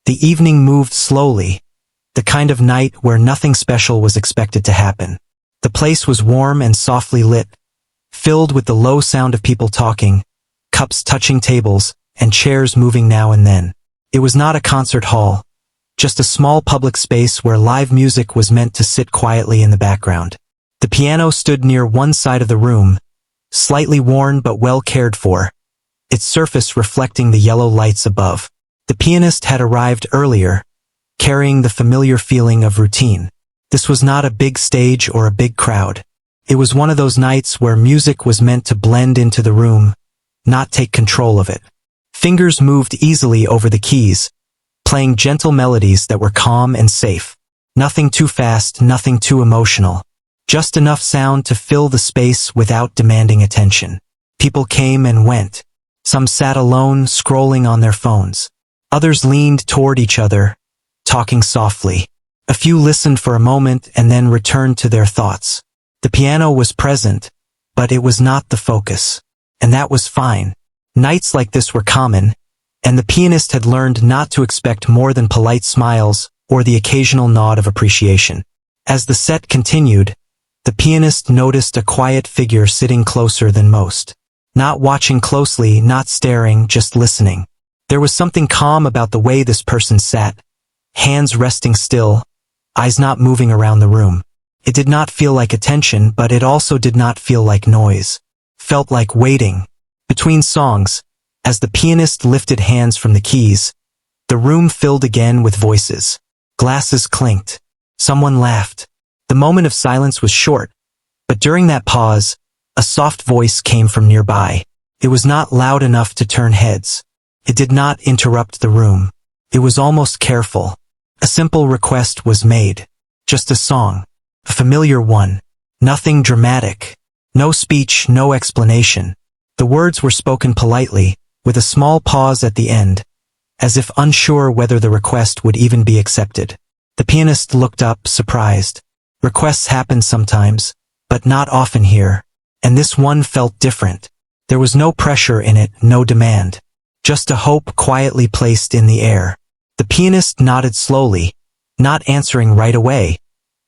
The evening moved slowly, the kind of night where nothing special was expected to happen. The place was warm and softly lit, filled with the low sound of people talking, cups touching tables, and chairs moving now and then. It was not a concert hall, just a small public space where live music was meant to sit quietly in the background. The piano stood near one side of the room, slightly worn but well cared for, its surface reflecting the yellow lights above. The pianist had arrived earlier, carrying the familiar feeling of routine. This was not a big stage or a big crowd. It was one of those nights where music was meant to blend into the room, not take control of it. Fingers moved easily over the keys, playing gentle melodies that were calm and safe. Nothing too fast, nothing too emotional. Just enough sound to fill the space without demanding attention. People came and went. Some sat alone, scrolling on their phones. Others leaned toward each other, talking softly. A few listened for a moment and then returned to their thoughts. The piano was present, but it was not the focus. And that was fine. Nights like this were common, and the pianist had learned not to expect more than polite smiles or the occasional nod of appreciation. As the set continued, the pianist noticed a quiet figure sitting closer than most. Not watching closely, not staring, just listening. There was something calm about the way this person sat, hands resting still, eyes not moving around the room. It did not feel like attention, but it also did not feel like noise. Felt like waiting. Between songs, as the pianist lifted hands from the keys, the room filled again with voices. Glasses clinked. Someone laughed. The moment of silence was short, but during that pause, a soft voice came from nearby. It was not loud enough to turn heads. It did not interrupt the room. It was almost careful. A simple request was made. Just a song. A familiar one. Nothing dramatic. No speech, no explanation. The words were spoken politely, with a small pause at the end, as if unsure whether the request would even be accepted. The pianist looked up, surprised. Requests happen sometimes, but not often here. And this one felt different. There was no pressure in it, no demand. Just a hope quietly placed in the air. The pianist nodded slowly, not answering right away,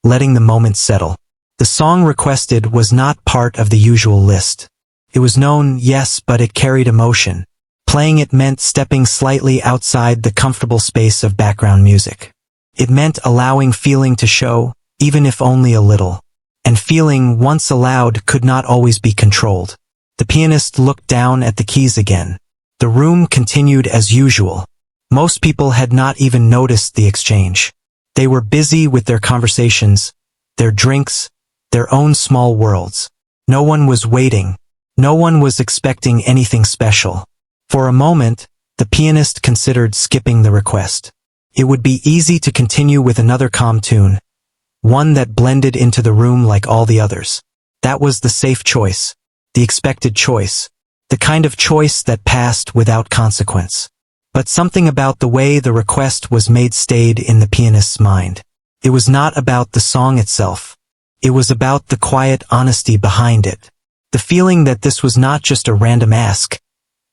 letting the moment settle. The song requested was not part of the usual list. It was known, yes, but it carried emotion. Playing it meant stepping slightly outside the comfortable space of background music. It meant allowing feeling to show, even if only a little. And feeling, once allowed, could not always be controlled. The pianist looked down at the keys again. The room continued as usual. Most people had not even noticed the exchange. They were busy with their conversations, their drinks, their own small worlds. No one was waiting. No one was expecting anything special. For a moment, the pianist considered skipping the request. It would be easy to continue with another calm tune, one that blended into the room like all the others. That was the safe choice, the expected choice, the kind of choice that passed without consequence. But something about the way the request was made stayed in the pianist's mind. It was not about the song itself. It was about the quiet honesty behind it. The feeling that this was not just a random ask,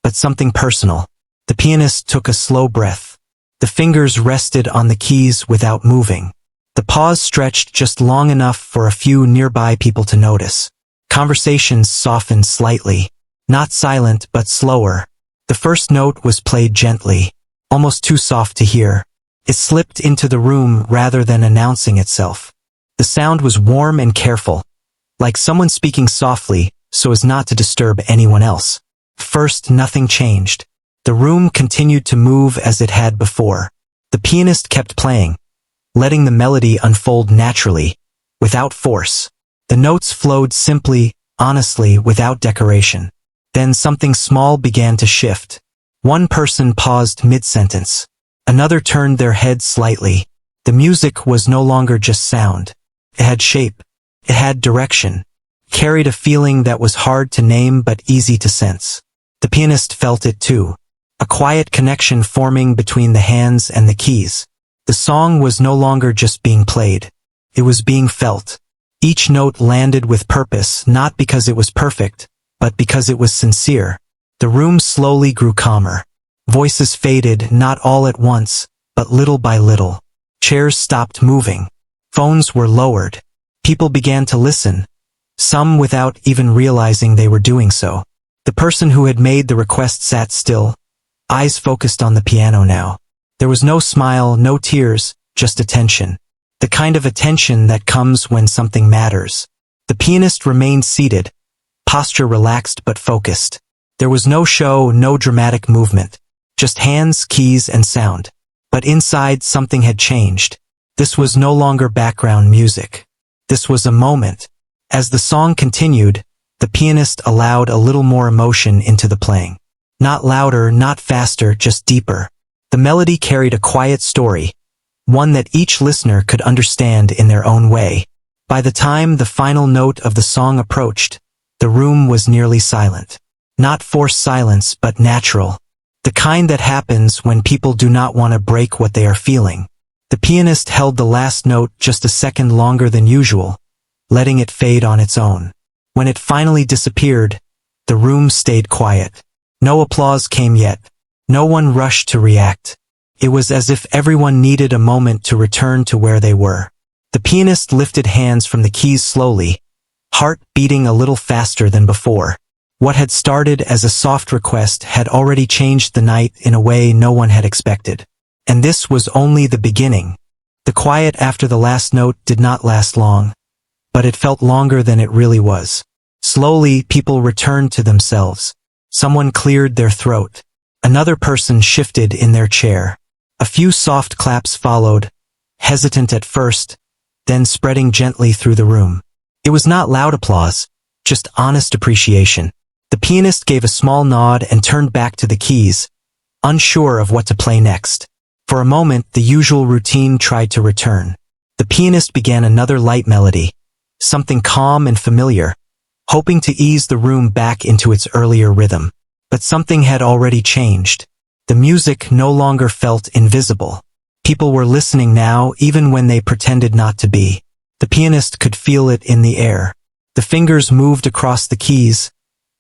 but something personal. The pianist took a slow breath. The fingers rested on the keys without moving. The pause stretched just long enough for a few nearby people to notice. Conversations softened slightly. Not silent, but slower. The first note was played gently, almost too soft to hear. It slipped into the room rather than announcing itself. The sound was warm and careful, like someone speaking softly so as not to disturb anyone else. First, nothing changed. The room continued to move as it had before. The pianist kept playing, letting the melody unfold naturally, without force. The notes flowed simply, honestly, without decoration. Then something small began to shift. One person paused mid-sentence. Another turned their head slightly. The music was no longer just sound. It had shape. It had direction. Carried a feeling that was hard to name but easy to sense. The pianist felt it too. A quiet connection forming between the hands and the keys. The song was no longer just being played. It was being felt. Each note landed with purpose, not because it was perfect, but because it was sincere. The room slowly grew calmer. Voices faded, not all at once, but little by little, chairs stopped moving. Phones were lowered. People began to listen, some without even realizing they were doing so. The person who had made the request sat still, eyes focused on the piano now. There was no smile, no tears, just attention. The kind of attention that comes when something matters. The pianist remained seated, posture relaxed but focused. There was no show, no dramatic movement, just hands, keys, and sound. But inside, something had changed. This was no longer background music. This was a moment. As the song continued, the pianist allowed a little more emotion into the playing. Not louder, not faster, just deeper. The melody carried a quiet story, one that each listener could understand in their own way. By the time the final note of the song approached, the room was nearly silent. Not forced silence, but natural. The kind that happens when people do not want to break what they are feeling. The pianist held the last note just a second longer than usual, letting it fade on its own. When it finally disappeared, the room stayed quiet. No applause came yet. No one rushed to react. It was as if everyone needed a moment to return to where they were. The pianist lifted hands from the keys slowly, heart beating a little faster than before. What had started as a soft request had already changed the night in a way no one had expected. And this was only the beginning. The quiet after the last note did not last long, but it felt longer than it really was. Slowly, people returned to themselves. Someone cleared their throat. Another person shifted in their chair. A few soft claps followed, hesitant at first, then spreading gently through the room. It was not loud applause, just honest appreciation. The pianist gave a small nod and turned back to the keys, unsure of what to play next. For a moment, the usual routine tried to return. The pianist began another light melody, something calm and familiar, hoping to ease the room back into its earlier rhythm. But something had already changed. The music no longer felt invisible. People were listening now, even when they pretended not to be. The pianist could feel it in the air. The fingers moved across the keys,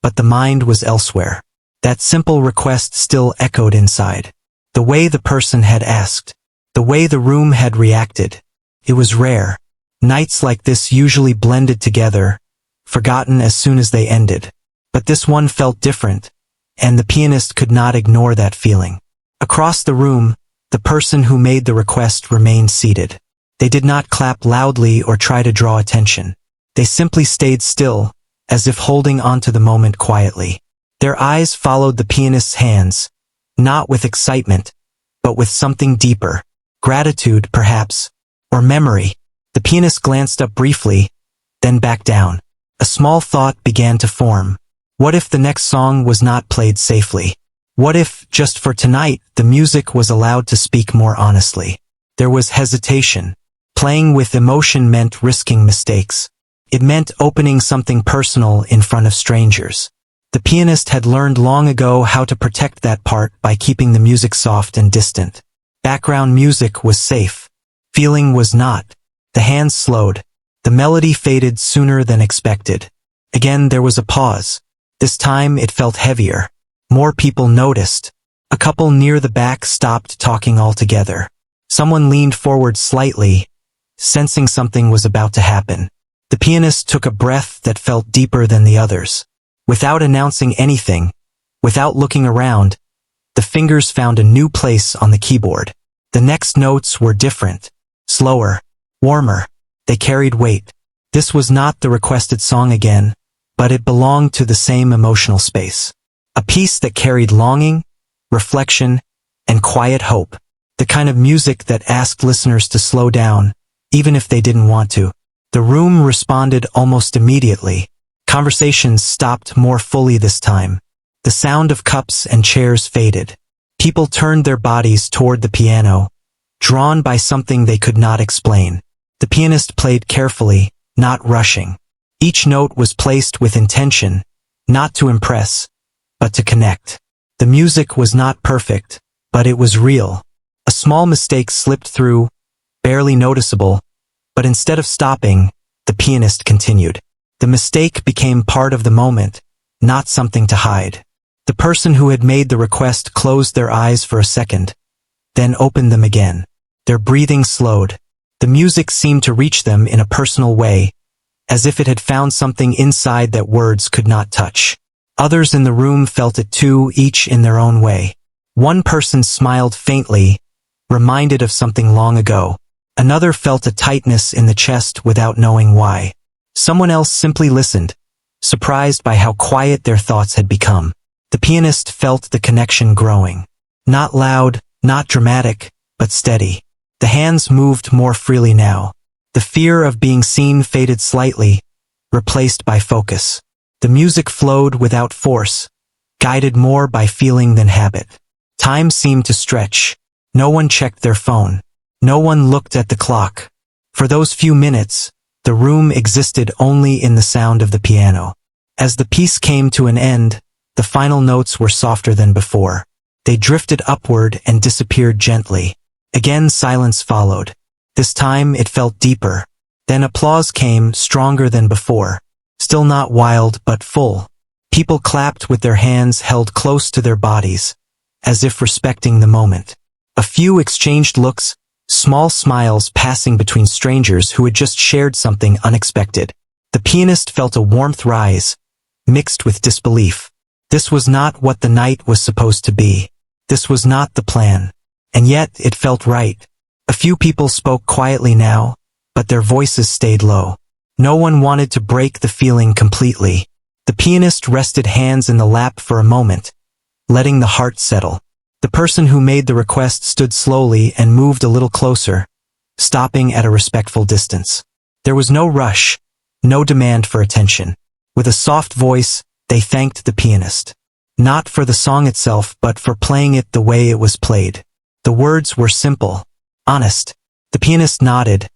but the mind was elsewhere. That simple request still echoed inside. The way the person had asked. The way the room had reacted. It was rare. Nights like this usually blended together, forgotten as soon as they ended. But this one felt different, and the pianist could not ignore that feeling. Across the room, the person who made the request remained seated. They did not clap loudly or try to draw attention. They simply stayed still, as if holding onto the moment quietly. Their eyes followed the pianist's hands, not with excitement, but with something deeper. Gratitude, perhaps, or memory. The pianist glanced up briefly, then back down. A small thought began to form. What if the next song was not played safely? What if, just for tonight, the music was allowed to speak more honestly? There was hesitation. Playing with emotion meant risking mistakes. It meant opening something personal in front of strangers. The pianist had learned long ago how to protect that part by keeping the music soft and distant. Background music was safe. Feeling was not. The hands slowed. The melody faded sooner than expected. Again there was a pause. This time it felt heavier. More people noticed. A couple near the back stopped talking altogether. Someone leaned forward slightly, sensing something was about to happen. The pianist took a breath that felt deeper than the others. Without announcing anything, without looking around, the fingers found a new place on the keyboard. The next notes were different, slower, warmer. They carried weight. This was not the requested song again, but it belonged to the same emotional space. A piece that carried longing, reflection, and quiet hope. The kind of music that asked listeners to slow down, even if they didn't want to. The room responded almost immediately. Conversations stopped more fully this time. The sound of cups and chairs faded. People turned their bodies toward the piano, drawn by something they could not explain. The pianist played carefully, not rushing. Each note was placed with intention, not to impress, but to connect. The music was not perfect, but it was real. A small mistake slipped through, barely noticeable, but instead of stopping, the pianist continued. The mistake became part of the moment, not something to hide. The person who had made the request closed their eyes for a second, then opened them again. Their breathing slowed. The music seemed to reach them in a personal way, as if it had found something inside that words could not touch. Others in the room felt it too, each in their own way. One person smiled faintly, reminded of something long ago. Another felt a tightness in the chest without knowing why. Someone else simply listened, surprised by how quiet their thoughts had become. The pianist felt the connection growing. Not loud, not dramatic, but steady. The hands moved more freely now. The fear of being seen faded slightly, replaced by focus. The music flowed without force, guided more by feeling than habit. Time seemed to stretch. No one checked their phone. No one looked at the clock. For those few minutes, the room existed only in the sound of the piano. As the piece came to an end, the final notes were softer than before. They drifted upward and disappeared gently. Again silence followed. This time it felt deeper. Then applause came, stronger than before. Still not wild, but full. People clapped with their hands held close to their bodies, as if respecting the moment. A few exchanged looks, small smiles passing between strangers who had just shared something unexpected. The pianist felt a warmth rise, mixed with disbelief. This was not what the night was supposed to be. This was not the plan. And yet it felt right. A few people spoke quietly now, but their voices stayed low. No one wanted to break the feeling completely. The pianist rested hands in the lap for a moment, letting the heart settle. The person who made the request stood slowly and moved a little closer, stopping at a respectful distance. There was no rush, no demand for attention. With a soft voice, they thanked the pianist. Not for the song itself, but for playing it the way it was played. The words were simple, honest. The pianist nodded,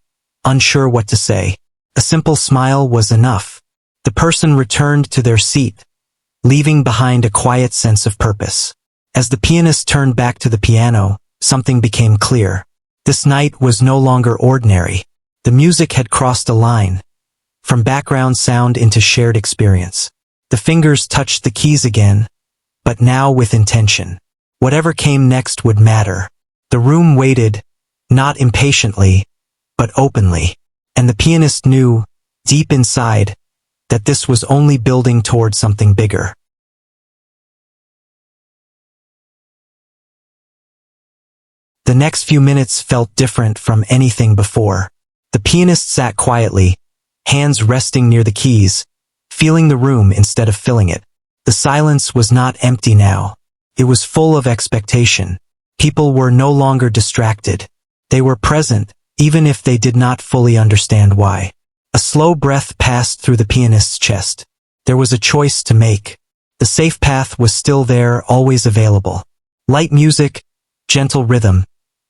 unsure what to say. A simple smile was enough. The person returned to their seat, leaving behind a quiet sense of purpose. As the pianist turned back to the piano, something became clear. This night was no longer ordinary. The music had crossed a line, from background sound into shared experience. The fingers touched the keys again, but now with intention. Whatever came next would matter. The room waited, not impatiently, but openly. And the pianist knew, deep inside, that this was only building toward something bigger. The next few minutes felt different from anything before. The pianist sat quietly, hands resting near the keys, feeling the room instead of filling it. The silence was not empty now. It was full of expectation. People were no longer distracted. They were present, even if they did not fully understand why. A slow breath passed through the pianist's chest. There was a choice to make. The safe path was still there, always available. Light music, gentle rhythm,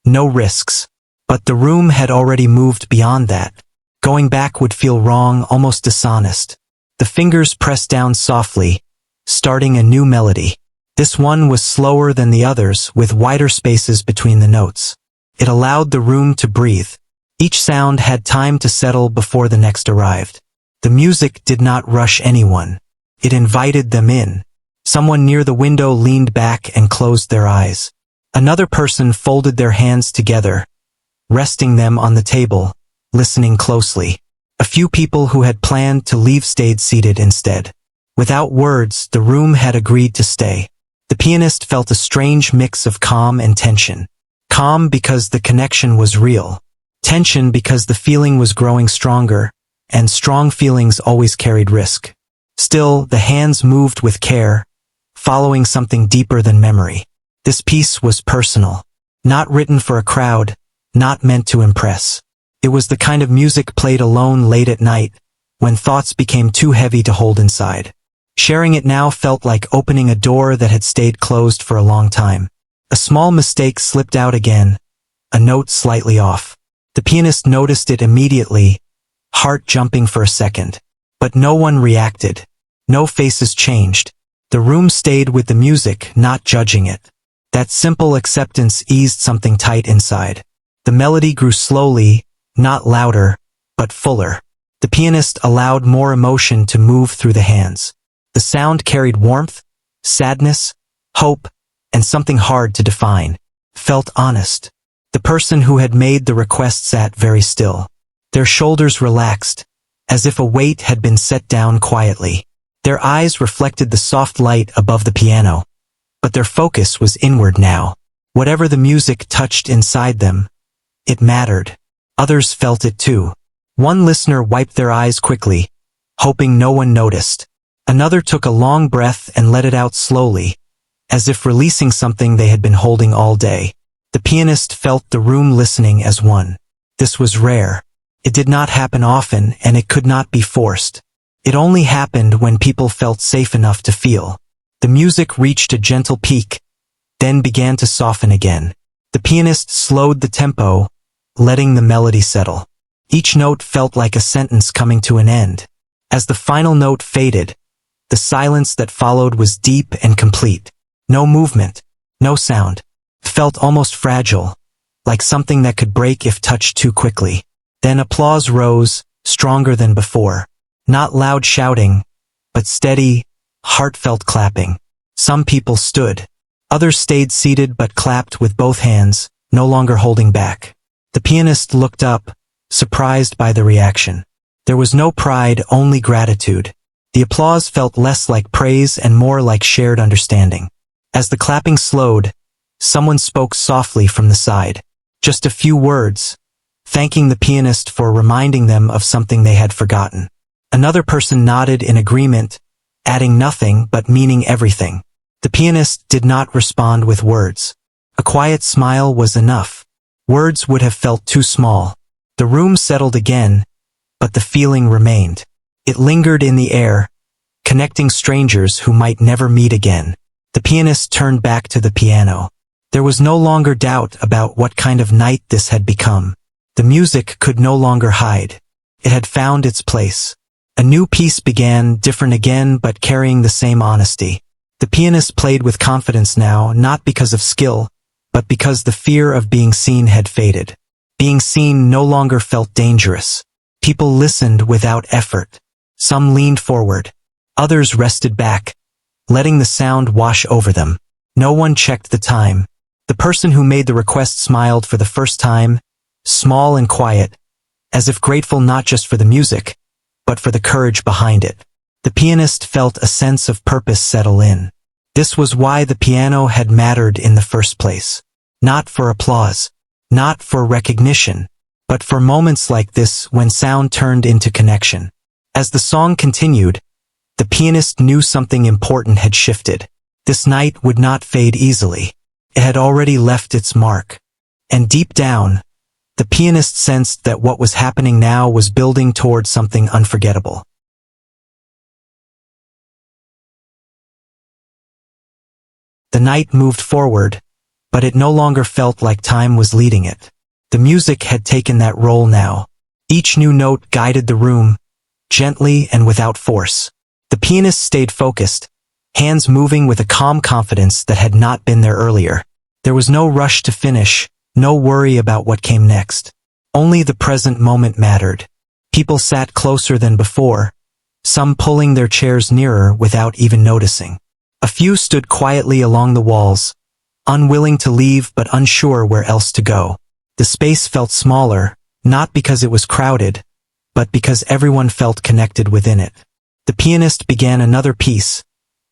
no risks. But the room had already moved beyond that. Going back would feel wrong, almost dishonest. The fingers pressed down softly, starting a new melody. This one was slower than the others, with wider spaces between the notes. It allowed the room to breathe. Each sound had time to settle before the next arrived. The music did not rush anyone. It invited them in. Someone near the window leaned back and closed their eyes. Another person folded their hands together, resting them on the table, listening closely. A few people who had planned to leave stayed seated instead. Without words, the room had agreed to stay. The pianist felt a strange mix of calm and tension. Calm because the connection was real. Tension because the feeling was growing stronger, and strong feelings always carried risk. Still, the hands moved with care, following something deeper than memory. This piece was personal. Not written for a crowd, not meant to impress. It was the kind of music played alone late at night, when thoughts became too heavy to hold inside. Sharing it now felt like opening a door that had stayed closed for a long time. A small mistake slipped out again, a note slightly off. The pianist noticed it immediately, heart jumping for a second. But no one reacted. No faces changed. The room stayed with the music, not judging it. That simple acceptance eased something tight inside. The melody grew slowly, not louder, but fuller. The pianist allowed more emotion to move through the hands. The sound carried warmth, sadness, hope, and something hard to define. felt honest. The person who had made the request sat very still. Their shoulders relaxed, as if a weight had been set down quietly. Their eyes reflected the soft light above the piano, but their focus was inward now. Whatever the music touched inside them, it mattered. Others felt it too. One listener wiped their eyes quickly, hoping no one noticed. Another took a long breath and let it out slowly, as if releasing something they had been holding all day. The pianist felt the room listening as one. This was rare. It did not happen often, and it could not be forced. It only happened when people felt safe enough to feel. The music reached a gentle peak, then began to soften again. The pianist slowed the tempo, letting the melody settle. Each note felt like a sentence coming to an end. As the final note faded, the silence that followed was deep and complete. No movement, no sound. It felt almost fragile, like something that could break if touched too quickly. Then applause rose, stronger than before. Not loud shouting, but steady, heartfelt clapping. Some people stood. Others stayed seated but clapped with both hands, no longer holding back. The pianist looked up, surprised by the reaction. There was no pride, only gratitude. The applause felt less like praise and more like shared understanding. As the clapping slowed, someone spoke softly from the side. Just a few words, thanking the pianist for reminding them of something they had forgotten. Another person nodded in agreement, adding nothing but meaning everything. The pianist did not respond with words. A quiet smile was enough. Words would have felt too small. The room settled again, but the feeling remained. It lingered in the air, connecting strangers who might never meet again. The pianist turned back to the piano. There was no longer doubt about what kind of night this had become. The music could no longer hide. It had found its place. A new piece began, different again, but carrying the same honesty. The pianist played with confidence now, not because of skill, but because the fear of being seen had faded. Being seen no longer felt dangerous. People listened without effort. Some leaned forward. Others rested back, letting the sound wash over them. No one checked the time. The person who made the request smiled for the first time, small and quiet, as if grateful not just for the music, but for the courage behind it. The pianist felt a sense of purpose settle in. This was why the piano had mattered in the first place. Not for applause, not for recognition, but for moments like this when sound turned into connection. As the song continued, the pianist knew something important had shifted. This night would not fade easily. It had already left its mark. And deep down, the pianist sensed that what was happening now was building toward something unforgettable. The night moved forward, but it no longer felt like time was leading it. The music had taken that role now. Each new note guided the room, gently and without force. The pianist stayed focused, hands moving with a calm confidence that had not been there earlier. There was no rush to finish, no worry about what came next. Only the present moment mattered. People sat closer than before, some pulling their chairs nearer without even noticing. A few stood quietly along the walls, unwilling to leave but unsure where else to go. The space felt smaller, not because it was crowded, but because everyone felt connected within it. The pianist began another piece,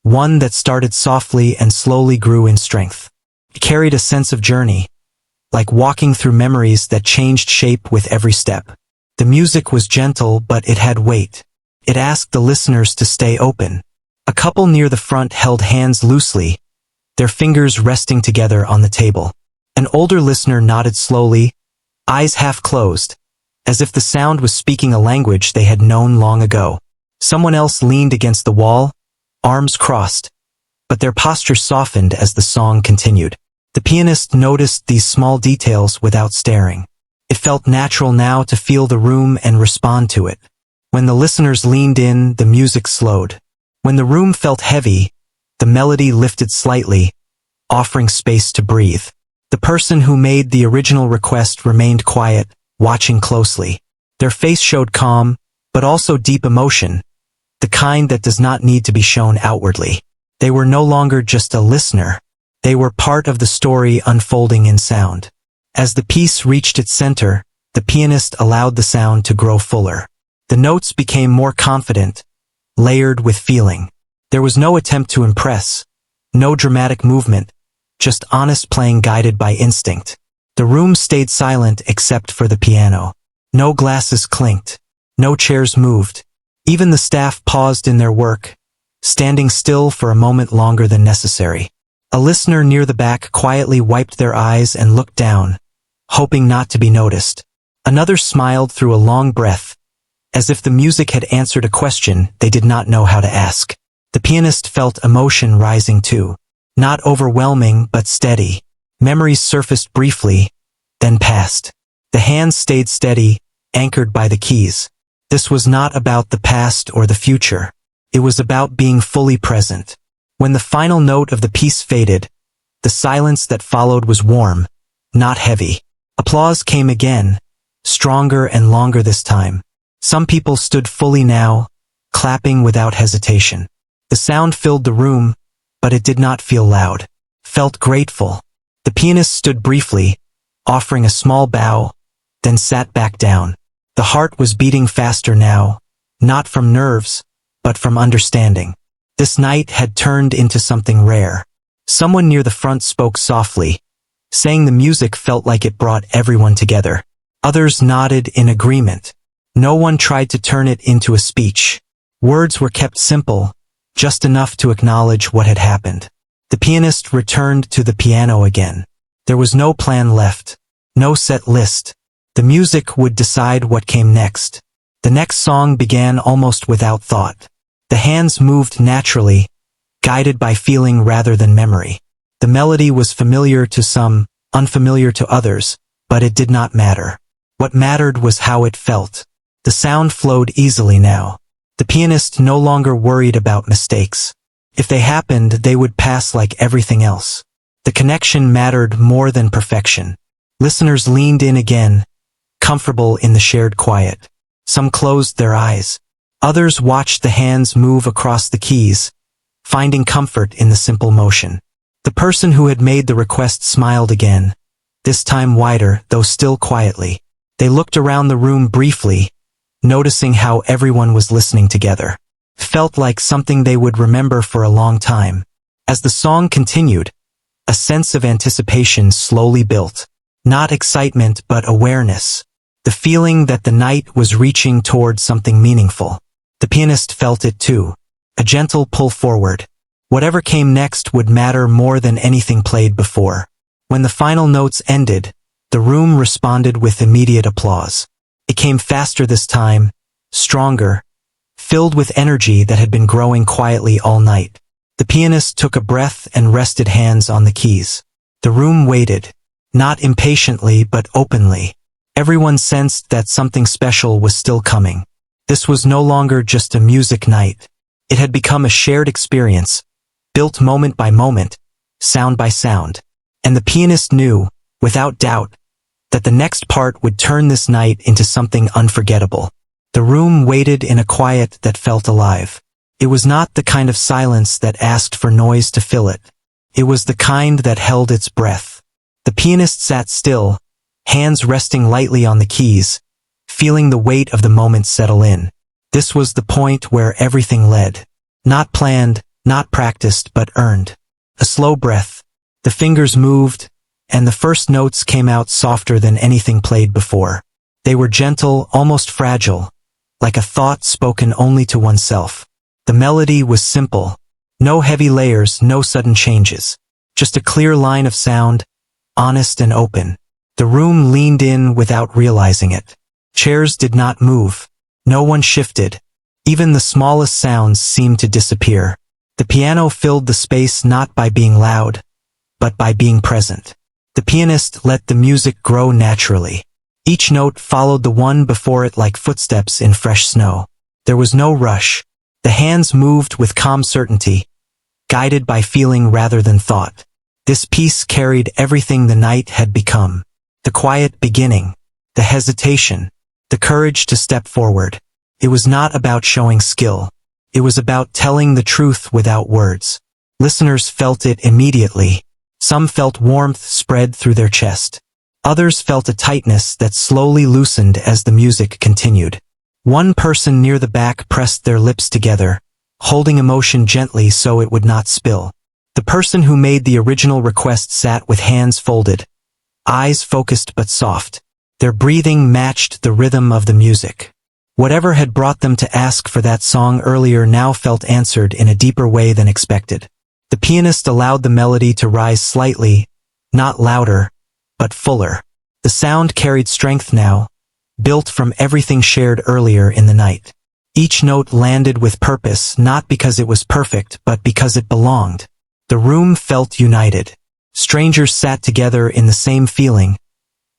one that started softly and slowly grew in strength. It carried a sense of journey, like walking through memories that changed shape with every step. The music was gentle, but it had weight. It asked the listeners to stay open. A couple near the front held hands loosely, their fingers resting together on the table. An older listener nodded slowly, eyes half closed, as if the sound was speaking a language they had known long ago. Someone else leaned against the wall, arms crossed, but their posture softened as the song continued. The pianist noticed these small details without staring. It felt natural now to feel the room and respond to it. When the listeners leaned in, the music slowed. When the room felt heavy, the melody lifted slightly, offering space to breathe. The person who made the original request remained quiet, watching closely. Their face showed calm, but also deep emotion, the kind that does not need to be shown outwardly. They were no longer just a listener. They were part of the story unfolding in sound. As the piece reached its center, the pianist allowed the sound to grow fuller. The notes became more confident, layered with feeling. There was no attempt to impress, no dramatic movement, just honest playing guided by instinct. The room stayed silent except for the piano. No glasses clinked. No chairs moved. Even the staff paused in their work, standing still for a moment longer than necessary. A listener near the back quietly wiped their eyes and looked down, hoping not to be noticed. Another smiled through a long breath, as if the music had answered a question they did not know how to ask. The pianist felt emotion rising too. Not overwhelming, but steady. Memories surfaced briefly, then passed. The hands stayed steady, anchored by the keys. This was not about the past or the future. It was about being fully present. When the final note of the piece faded, the silence that followed was warm, not heavy. Applause came again, stronger and longer this time. Some people stood fully now, clapping without hesitation. The sound filled the room, but it did not feel loud. Felt grateful. The pianist stood briefly, offering a small bow, then sat back down. The heart was beating faster now, not from nerves, but from understanding. This night had turned into something rare. Someone near the front spoke softly, saying the music felt like it brought everyone together. Others nodded in agreement. No one tried to turn it into a speech. Words were kept simple, just enough to acknowledge what had happened. The pianist returned to the piano again. There was no plan left, no set list. The music would decide what came next. The next song began almost without thought. The hands moved naturally, guided by feeling rather than memory. The melody was familiar to some, unfamiliar to others, but it did not matter. What mattered was how it felt. The sound flowed easily now. The pianist no longer worried about mistakes. If they happened, they would pass like everything else. The connection mattered more than perfection. Listeners leaned in again, comfortable in the shared quiet. Some closed their eyes. Others watched the hands move across the keys, finding comfort in the simple motion. The person who had made the request smiled again, this time wider, though still quietly. They looked around the room briefly, noticing how everyone was listening together. Felt like something they would remember for a long time. As the song continued, a sense of anticipation slowly built. Not excitement, but awareness. The feeling that the night was reaching toward something meaningful. The pianist felt it too. A gentle pull forward. Whatever came next would matter more than anything played before. When the final notes ended, the room responded with immediate applause. It came faster this time, stronger, filled with energy that had been growing quietly all night. The pianist took a breath and rested hands on the keys. The room waited, not impatiently but openly. Everyone sensed that something special was still coming. This was no longer just a music night. It had become a shared experience, built moment by moment, sound by sound. And the pianist knew, without doubt, that the next part would turn this night into something unforgettable. The room waited in a quiet that felt alive. It was not the kind of silence that asked for noise to fill it. It was the kind that held its breath. The pianist sat still, hands resting lightly on the keys, feeling the weight of the moment settle in. This was the point where everything led. Not planned, not practiced, but earned. A slow breath. The fingers moved, and the first notes came out softer than anything played before. They were gentle, almost fragile, like a thought spoken only to oneself. The melody was simple. No heavy layers, no sudden changes. Just a clear line of sound, honest and open. The room leaned in without realizing it. Chairs did not move. No one shifted. Even the smallest sounds seemed to disappear. The piano filled the space not by being loud, but by being present. The pianist let the music grow naturally. Each note followed the one before it like footsteps in fresh snow. There was no rush. The hands moved with calm certainty, guided by feeling rather than thought. This piece carried everything the night had become. The quiet beginning, the hesitation, the courage to step forward. It was not about showing skill. It was about telling the truth without words. Listeners felt it immediately. Some felt warmth spread through their chest. Others felt a tightness that slowly loosened as the music continued. One person near the back pressed their lips together, holding emotion gently so it would not spill. The person who made the original request sat with hands folded, eyes focused but soft. Their breathing matched the rhythm of the music. Whatever had brought them to ask for that song earlier now felt answered in a deeper way than expected. The pianist allowed the melody to rise slightly, not louder, but fuller. The sound carried strength now, built from everything shared earlier in the night. Each note landed with purpose, not because it was perfect, but because it belonged. The room felt united. Strangers sat together in the same feeling,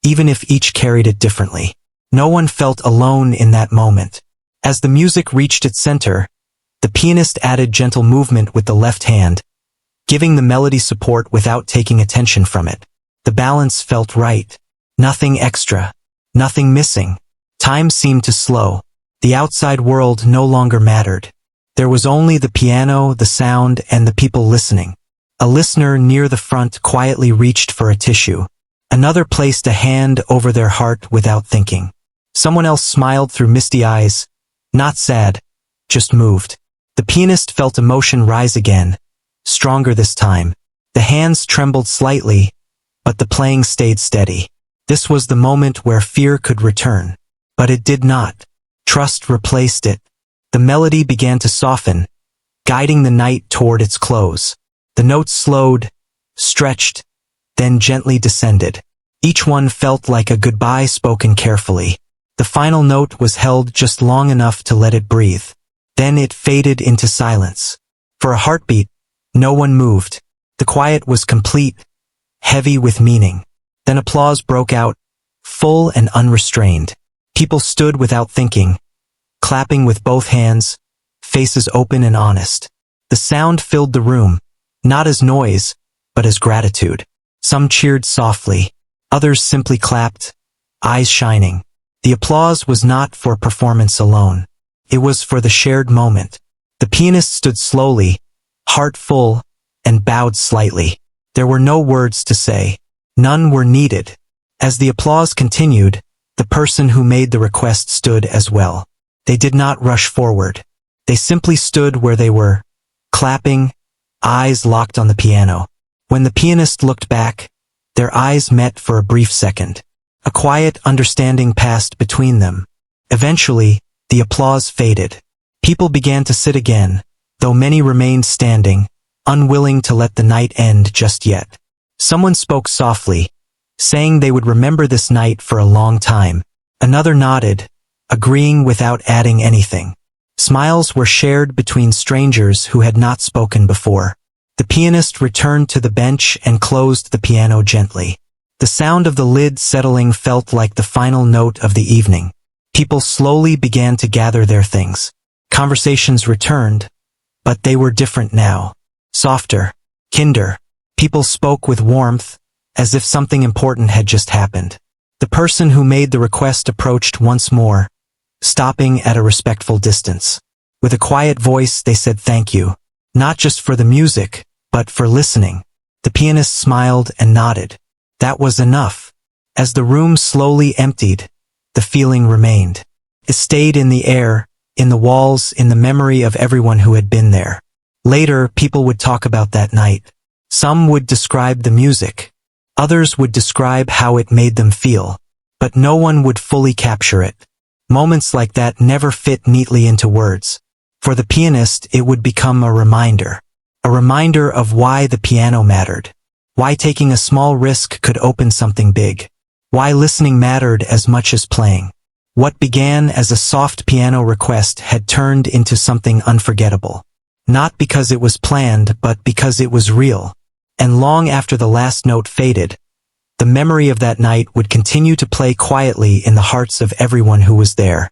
even if each carried it differently. No one felt alone in that moment. As the music reached its center, the pianist added gentle movement with the left hand, giving the melody support without taking attention from it. The balance felt right. Nothing extra. Nothing missing. Time seemed to slow. The outside world no longer mattered. There was only the piano, the sound, and the people listening. A listener near the front quietly reached for a tissue. Another placed a hand over their heart without thinking. Someone else smiled through misty eyes, not sad, just moved. The pianist felt emotion rise again, stronger this time. The hands trembled slightly, but the playing stayed steady. This was the moment where fear could return. But it did not. Trust replaced it. The melody began to soften, guiding the night toward its close. The notes slowed, stretched, then gently descended. Each one felt like a goodbye spoken carefully. The final note was held just long enough to let it breathe. Then it faded into silence. For a heartbeat, no one moved. The quiet was complete, heavy with meaning. Then applause broke out, full and unrestrained. People stood without thinking, clapping with both hands, faces open and honest. The sound filled the room, not as noise, but as gratitude. Some cheered softly, others simply clapped, eyes shining. The applause was not for performance alone. It was for the shared moment. The pianist stood slowly, heart full, and bowed slightly. There were no words to say. None were needed. As the applause continued, the person who made the request stood as well. They did not rush forward. They simply stood where they were, clapping, eyes locked on the piano. When the pianist looked back, their eyes met for a brief second. A quiet understanding passed between them. Eventually, the applause faded. People began to sit again, though many remained standing, unwilling to let the night end just yet. Someone spoke softly, saying they would remember this night for a long time. Another nodded, agreeing without adding anything. Smiles were shared between strangers who had not spoken before. The pianist returned to the bench and closed the piano gently. The sound of the lid settling felt like the final note of the evening. People slowly began to gather their things. Conversations returned, but they were different now. Softer, kinder. People spoke with warmth, as if something important had just happened. The person who made the request approached once more, stopping at a respectful distance. With a quiet voice they said thank you, not just for the music, but for listening. The pianist smiled and nodded. That was enough. As the room slowly emptied, the feeling remained. It stayed in the air, in the walls, in the memory of everyone who had been there. Later, people would talk about that night. Some would describe the music. Others would describe how it made them feel. But no one would fully capture it. Moments like that never fit neatly into words. For the pianist, it would become a reminder. A reminder of why the piano mattered. Why taking a small risk could open something big. Why listening mattered as much as playing. What began as a soft piano request had turned into something unforgettable. Not because it was planned, but because it was real. And long after the last note faded, the memory of that night would continue to play quietly in the hearts of everyone who was there.